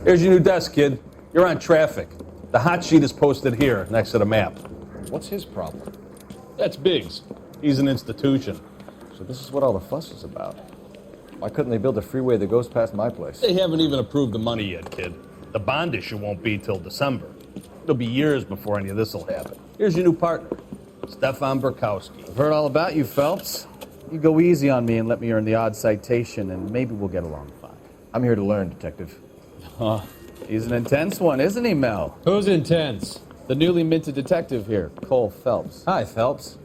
Here's your new desk, kid. You're on traffic. The hot sheet is posted here, next to the map. What's his problem? That's Biggs. He's an institution. So this is what all the fuss is about. Why couldn't they build a freeway that goes past my place? They haven't even approved the money yet, kid. The bond issue won't be till December. It'll be years before any of this will happen. Here's your new partner, Stefan Burkowski. I've heard all about you, Phelps. You go easy on me and let me earn the odd citation, and maybe we'll get along fine. I'm here to learn, Detective. He's an intense one, isn't he, Mel? Who's intense? The newly minted detective here, Cole Phelps. Hi, Phelps.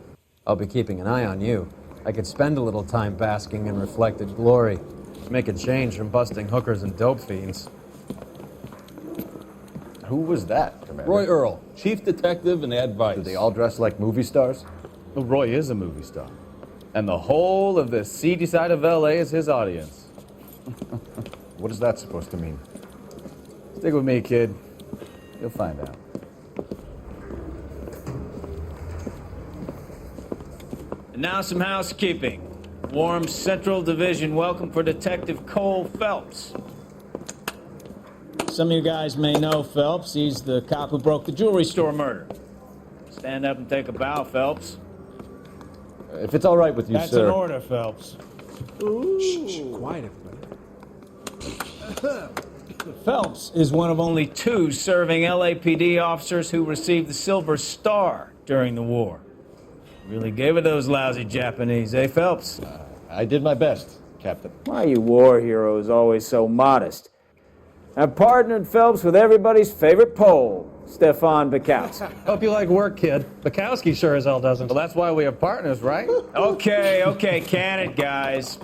I'll be keeping an eye on you. I could spend a little time basking in reflected glory. Make a change from busting hookers and dope fiends. Who was that, Commander? Roy Earl, chief detective and advice. Do they all dress like movie stars? Well, Roy is a movie star. And the whole of the seedy side of L.A. is his audience. What is that supposed to mean? Stick with me, kid. You'll find out. And now some housekeeping. Warm Central Division welcome for Detective Cole Phelps. Some of you guys may know Phelps. He's the cop who broke the jewelry store murder. Stand up and take a bow, Phelps. If it's all right with you, That's sir. an order, Phelps. Shh, quiet, everybody. Phelps is one of only 2 serving LAPD officers who received the Silver Star during the war. Really gave it those lousy Japanese, eh, Phelps? I did my best, Captain. Why are you war heroes always so modest? I've partnered Phelps with everybody's favorite Pole, Stefan Burkowski. Hope you like work, kid. Bukowski sure as hell doesn't. Well, that's why we have partners, right? Okay, can it, guys.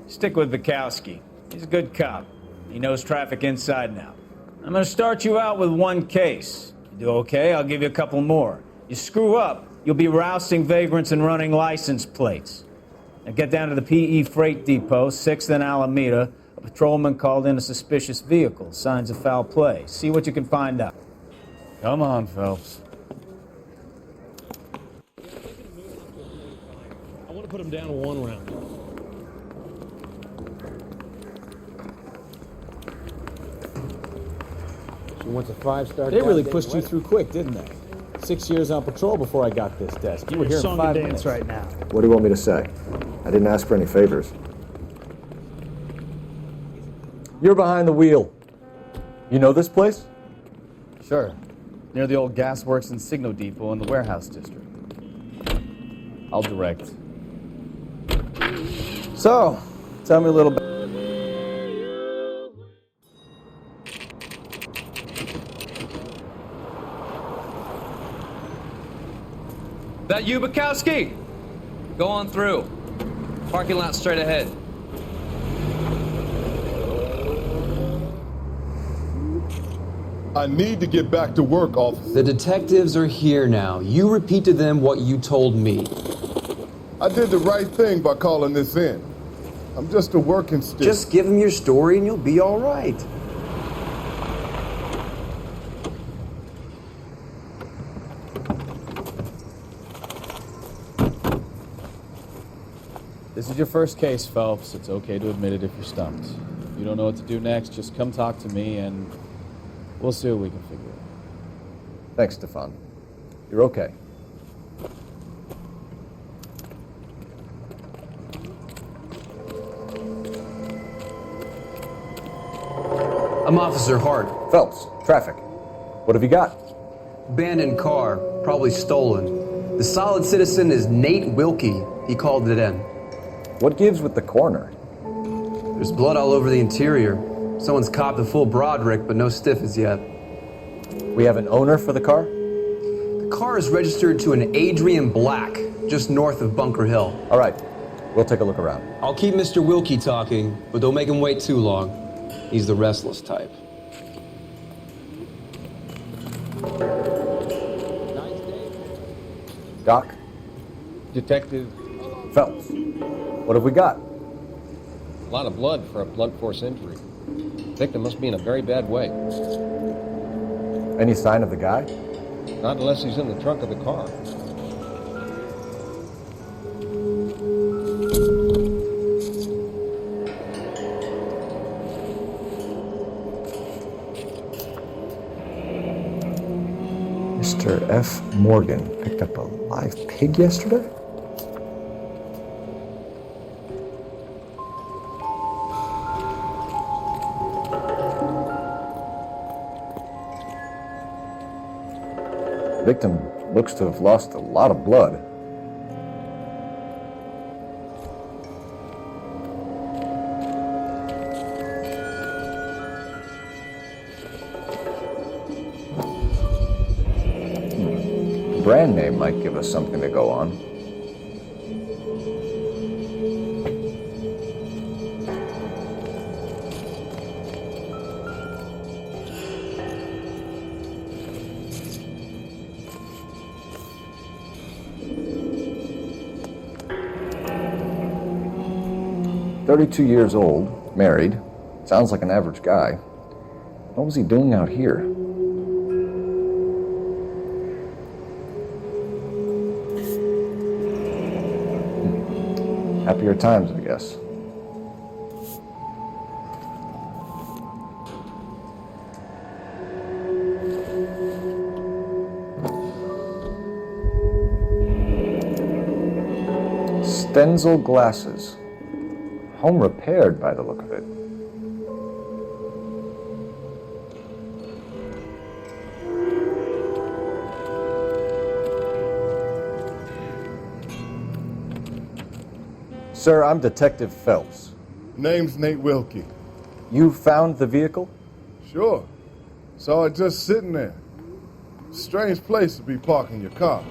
Stick with Burkowski. He's a good cop. He knows traffic inside and out. I'm going to start you out with 1 case. You do okay, I'll give you a couple more. You screw up, you'll be rousting vagrants and running license plates. Now get down to the PE Freight Depot, 6th and Alameda. A patrolman called in a suspicious vehicle. Signs of foul play. See what you can find out. Come on, Phelps. I want to put him down 1 round. She wants a 5-star. They really pushed you through quick, didn't they? 6 years on patrol before I got this desk. You were here in 5 minutes. right now. What do you want me to say? I didn't ask for any favors. You're behind the wheel. You know this place? Sure. Near the old gasworks and Signo Depot in the warehouse district. I'll direct. So, tell me a little bit. That you, Bukowski? Go on through. Parking lot straight ahead. I need to get back to work, officer. The detectives are here now. You repeat to them what you told me. I did the right thing by calling this in. I'm just a working stick. Just give them your story and you'll be all right. This is your first case, Phelps. It's okay to admit it if you're stumped. If you don't know what to do next, just come talk to me and we'll see what we can figure out. Thanks, Stefan. You're okay. I'm Officer Hart. Phelps, traffic. What have you got? Abandoned car, probably stolen. The solid citizen is Nate Wilkey. He called it in. What gives with the coroner? There's blood all over the interior. Someone's copped a full Broderick, but no stiff as yet. We have an owner for the car? The car is registered to an Adrian Black, just north of Bunker Hill. All right, we'll take a look around. I'll keep Mr. Wilkey talking, but don't make him wait too long. He's the restless type. Doc? Detective. Phelps, what have we got? A lot of blood for a blunt force injury. Victim must be in a very bad way. Any sign of the guy? Not unless he's in the trunk of the car. Mr. F. Morgan picked up a live pig yesterday? Victim looks to have lost a lot of blood. Brand name might give us something to go on. "32 years old, married, sounds like an average guy. What was he doing out here?" Happier times, I guess. Stenzel glasses. Home repaired by the look of it. Sir, I'm Detective Phelps. Name's Nate Wilkey. You found the vehicle? Sure. Saw it just sitting there. Strange place to be parking your car.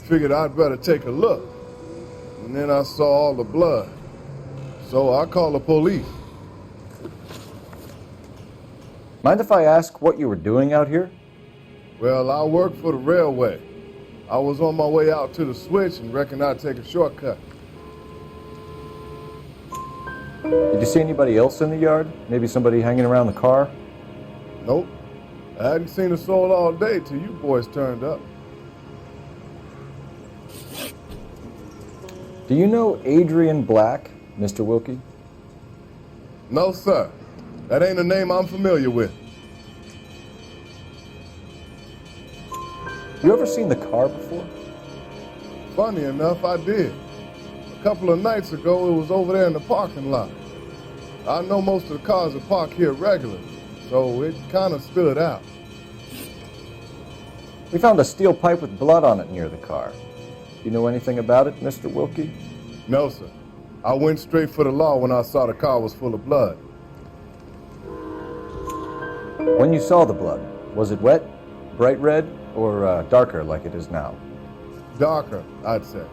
Figured I'd better take a look. And then I saw all the blood. So I called the police. Mind if I ask what you were doing out here? Well, I work for the railway. I was on my way out to the switch and reckoned I'd take a shortcut. Did you see anybody else in the yard? Maybe somebody hanging around the car? Nope. I hadn't seen a soul all day till you boys turned up. Do you know Adrian Black, Mr. Wilkey? No, sir. That ain't a name I'm familiar with. You ever seen the car before? Funny enough, I did. A couple of nights ago, it was over there in the parking lot. I know most of the cars are parked here regularly, so it kind of stood out. We found a steel pipe with blood on it near the car. Do you know anything about it, Mr. Wilkey? No, sir. I went straight for the law when I saw the car was full of blood. When you saw the blood, was it wet, bright red, or darker like it is now? Darker, I'd say.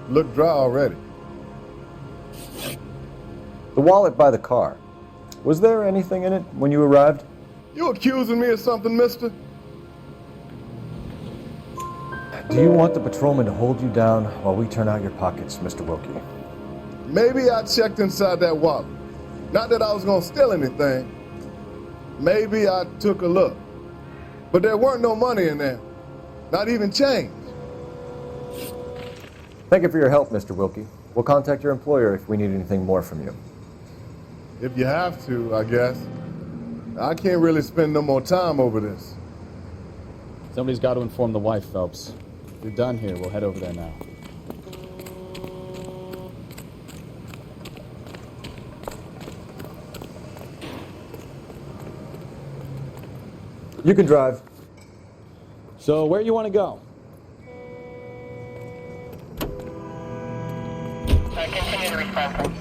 Looked dry already. The wallet by the car. Was there anything in it when you arrived? You accusing me of something, mister? Do you want the patrolman to hold you down while we turn out your pockets, Mr. Wilkey? Maybe I checked inside that wallet. Not that I was gonna steal anything. Maybe I took a look. But there weren't no money in there. Not even change. Thank you for your help, Mr. Wilkey. We'll contact your employer if we need anything more from you. If you have to, I guess. I can't really spend no more time over this. Somebody's got to inform the wife, Phelps. If you're done here, we'll head over there now. You can drive. So, where you want to go? Continue to respond.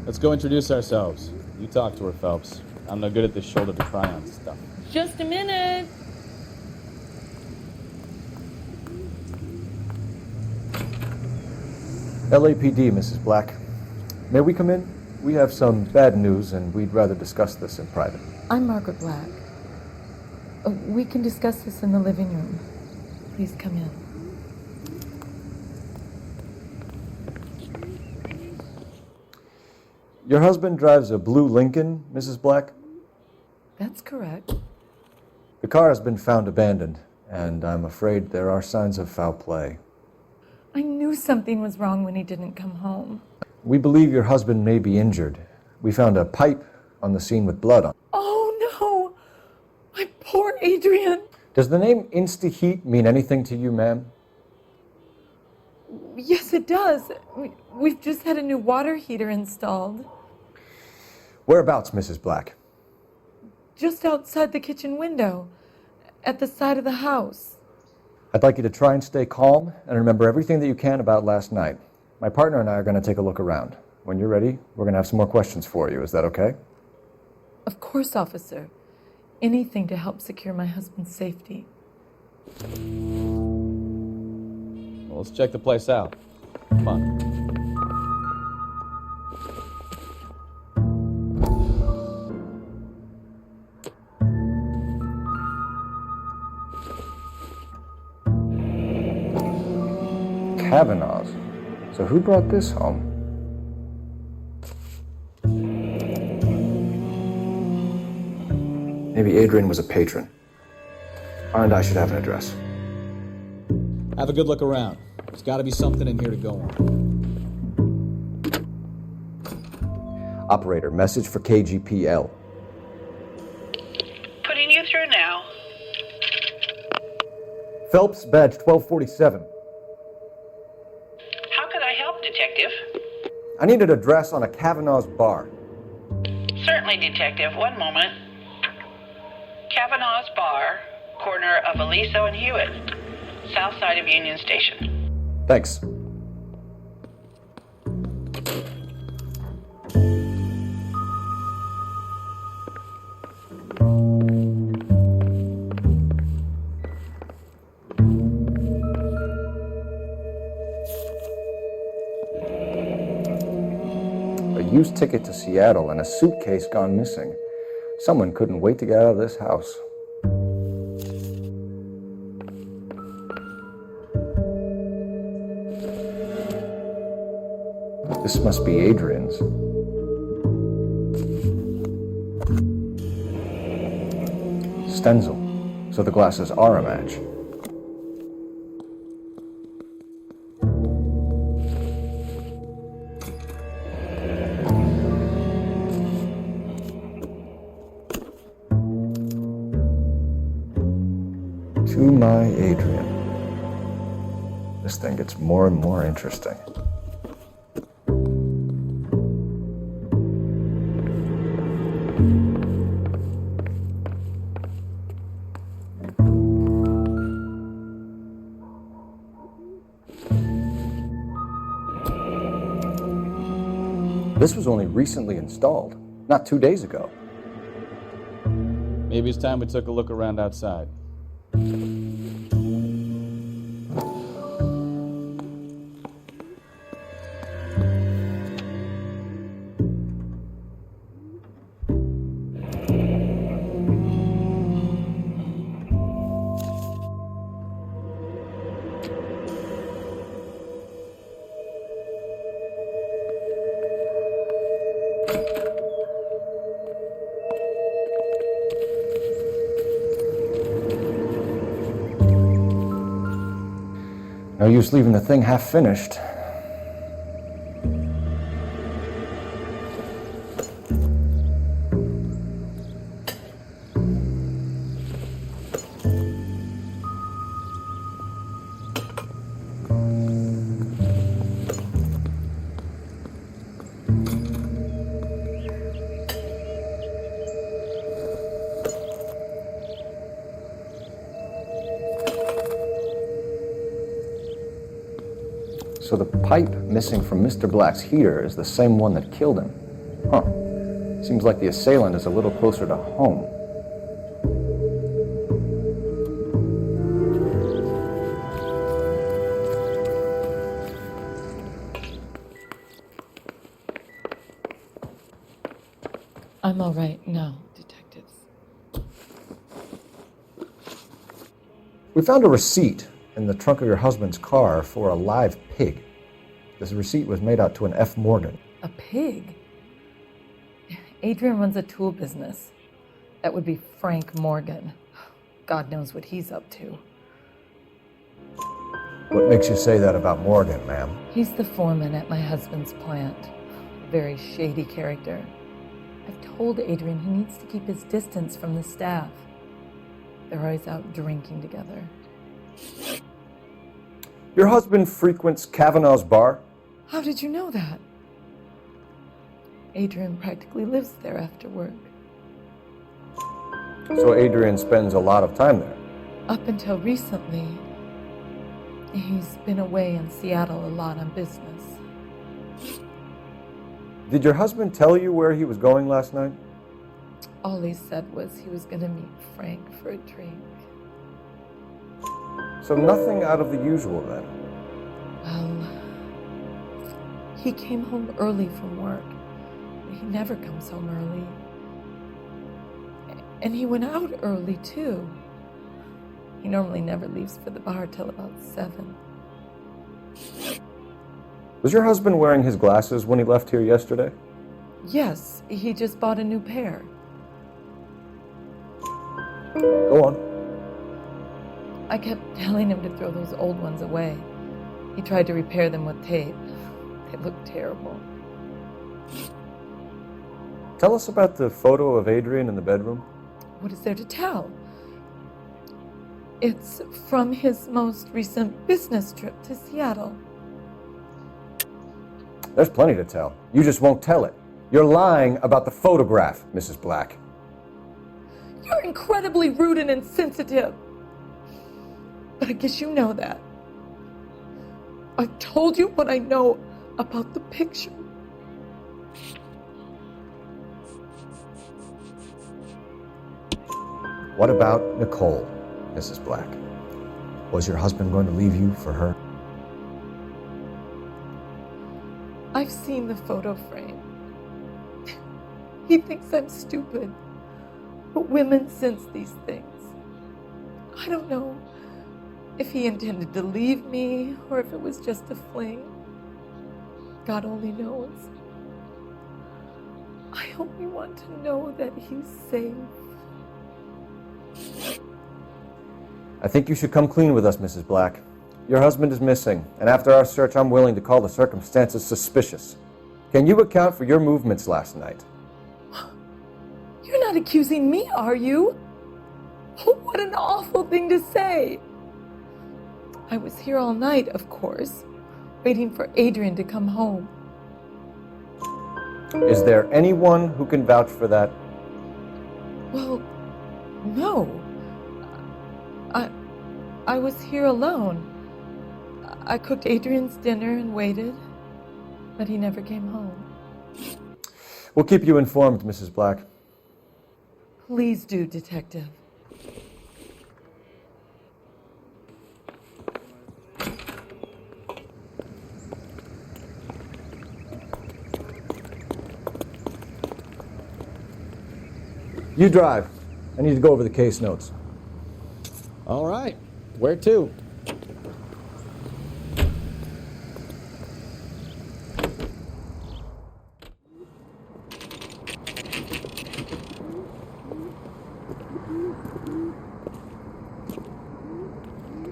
Let's go introduce ourselves. You talk to her, Phelps. I'm no good at this shoulder to cry on stuff. Just a minute. LAPD, Mrs. Black. May we come in? We have some bad news, and we'd rather discuss this in private. I'm Margaret Black. We can discuss this in the living room. Please come in. Your husband drives a blue Lincoln, Mrs. Black? That's correct. The car has been found abandoned, and I'm afraid there are signs of foul play. I knew something was wrong when he didn't come home. We believe your husband may be injured. We found a pipe on the scene with blood on it. Oh no! My poor Adrian! Does the name Insta-Heat mean anything to you, ma'am? Yes, it does. We've just had a new water heater installed. Whereabouts, Mrs. Black? Just outside the kitchen window, at the side of the house. I'd like you to try and stay calm and remember everything that you can about last night. My partner and I are going to take a look around. When you're ready, we're going to have some more questions for you. Is that okay? Of course, officer. Anything to help secure my husband's safety. Well, let's check the place out. Come on. Cavanagh's. So who brought this home? Maybe Adrian was a patron. And I should have an address. Have a good look around. There's got to be something in here to go on. Operator, message for KGPL. Putting you through now. Phelps, badge 1247. How could I help, Detective? I need an address on a Cavanagh's bar. Certainly, Detective. One moment. Cavanagh's Bar, corner of Aliso and Hewitt, south side of Union Station. Thanks. A used ticket to Seattle and a suitcase gone missing. Someone couldn't wait to get out of this house. This must be Adrian's. Stenzel. So the glasses are a match. To my Adrian. This thing gets more and more interesting. This was only recently installed, not 2 days ago. Maybe it's time we took a look around outside. No use leaving the thing half finished. So the pipe missing from Mr. Black's heater is the same one that killed him. Huh. Seems like the assailant is a little closer to home. I'm all right now, detectives. We found a receipt in the trunk of your husband's car for a live pig. This receipt was made out to an F. Morgan. A pig? Adrian runs a tool business. That would be Frank Morgan. God knows what he's up to. What makes you say that about Morgan, ma'am? He's the foreman at my husband's plant. Very shady character. I've told Adrian he needs to keep his distance from the staff. They're always out drinking together. Your husband frequents Cavanagh's bar? How did you know that? Adrian practically lives there after work. So Adrian spends a lot of time there? Up until recently, he's been away in Seattle a lot on business. Did your husband tell you where he was going last night? All he said was he was going to meet Frank for a drink. So nothing out of the usual then? Well, he came home early from work. He never comes home early. And he went out early, too. He normally never leaves for the bar till about 7. Was your husband wearing his glasses when he left here yesterday? Yes, he just bought a new pair. Go on. I kept telling him to throw those old ones away. He tried to repair them with tape. They looked terrible. Tell us about the photo of Adrian in the bedroom. What is there to tell? It's from his most recent business trip to Seattle. There's plenty to tell. You just won't tell it. You're lying about the photograph, Mrs. Black. You're incredibly rude and insensitive. But I guess you know that. I've told you what I know about the picture. What about Nicole, Mrs. Black? Was your husband going to leave you for her? I've seen the photo frame. He thinks I'm stupid. But women sense these things. I don't know if he intended to leave me or if it was just a fling. God only knows. I only want to know that he's safe. I think you should come clean with us, Mrs. Black. Your husband is missing, and after our search, I'm willing to call the circumstances suspicious. Can you account for your movements last night? You're not accusing me, are you? Oh, what an awful thing to say. I was here all night, of course, waiting for Adrian to come home. Is there anyone who can vouch for that? Well, no. I was here alone. I cooked Adrian's dinner and waited, but he never came home. We'll keep you informed, Mrs. Black. Please do, Detective. You drive. I need to go over the case notes. All right. Where to?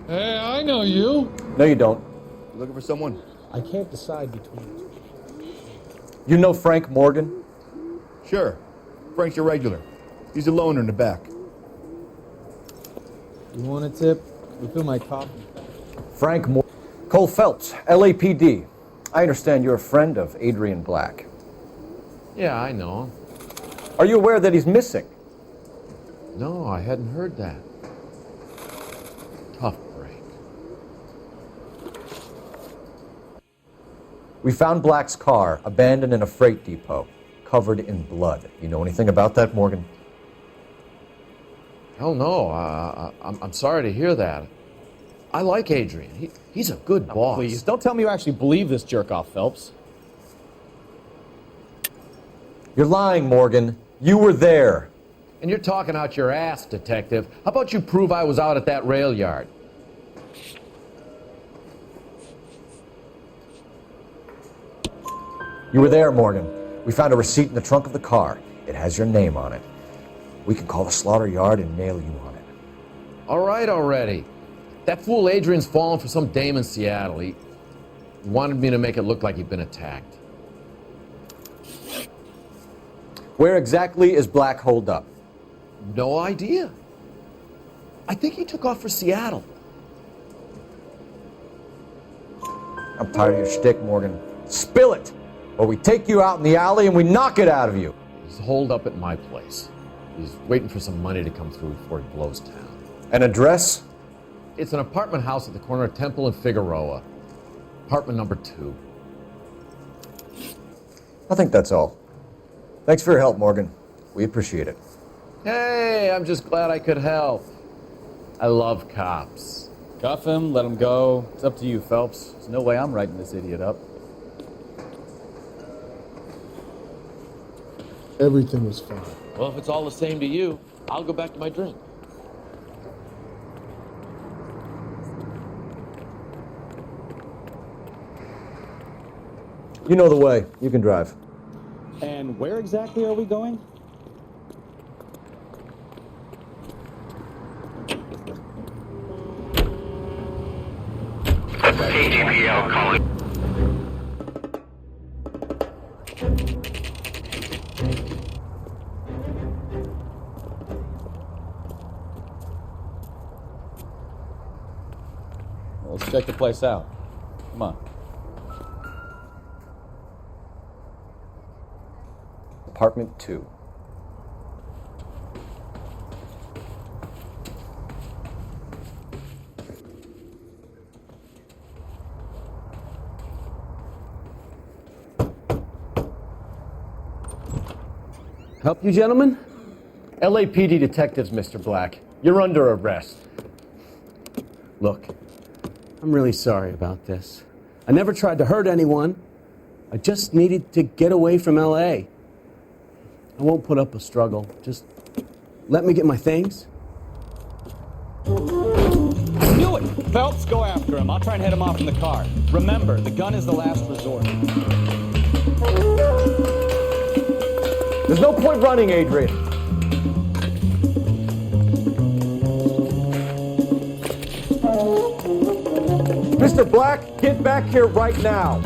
Hey, I know you. No, you don't. You looking for someone? I can't decide between the two. You know Frank Morgan? Sure. Frank's your regular. He's a loner in the back. You want a tip? Refill my coffee. Frank Morgan. Cole Phelps, LAPD. I understand you're a friend of Adrian Black. Yeah, I know him. Are you aware that he's missing? No, I hadn't heard that. Tough break. We found Black's car abandoned in a freight depot, covered in blood. You know anything about that, Morgan? Hell no. I'm sorry to hear that. I like Adrian. He's a good boss. Please, don't tell me you actually believe this jerk-off, Phelps. You're lying, Morgan. You were there. And you're talking out your ass, detective. How about you prove I was out at that rail yard? You were there, Morgan. We found a receipt in the trunk of the car. It has your name on it. We can call the slaughter yard and nail you on it. All right already. That fool Adrian's fallen for some dame in Seattle. He wanted me to make it look like he'd been attacked. Where exactly is Black holed up? No idea. I think he took off for Seattle. I'm tired of your shtick, Morgan. Spill it, or we take you out in the alley and we knock it out of you. He's holed up at my place. He's waiting for some money to come through before he blows town. An address? It's an apartment house at the corner of Temple and Figueroa. Apartment number 2. I think that's all. Thanks for your help, Morgan. We appreciate it. Hey, I'm just glad I could help. I love cops. Cuff him, let him go. It's up to you, Phelps. There's no way I'm writing this idiot up. Everything was fine. Well, if it's all the same to you, I'll go back to my drink. You know the way. You can drive. And where exactly are we going? ATPL calling. Well, let's check the place out. Come on. Apartment 2. Help you, gentlemen? LAPD detectives, Mr. Black. You're under arrest. Look, I'm really sorry about this. I never tried to hurt anyone. I just needed to get away from L.A. I won't put up a struggle. Just let me get my things. Do it! Phelps, go after him. I'll try and head him off in the car. Remember, the gun is the last resort. There's no point running, Adrian. Mr. Black, get back here right now.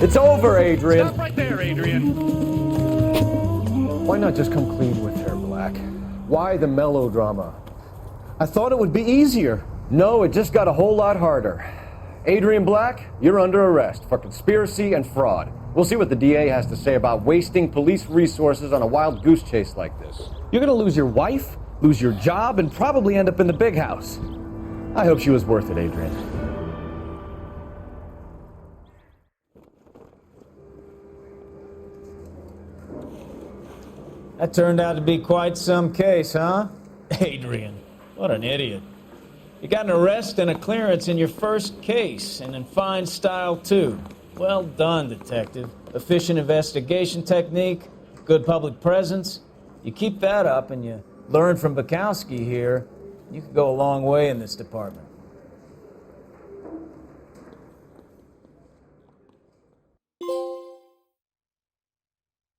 It's over, Adrian. Stop right there, Adrian. Why not just come clean with her, Black? Why the melodrama? I thought it would be easier. No, it just got a whole lot harder. Adrian Black, you're under arrest for conspiracy and fraud. We'll see what the DA has to say about wasting police resources on a wild goose chase like this. You're gonna lose your wife, lose your job, and probably end up in the big house. I hope she was worth it, Adrian. That turned out to be quite some case, huh? Adrian, what an idiot. You got an arrest and a clearance in your first case, and in fine style, too. Well done, detective. Efficient investigation technique, good public presence. You keep that up and you learn from Bukowski here, you could go a long way in this department. Thank you.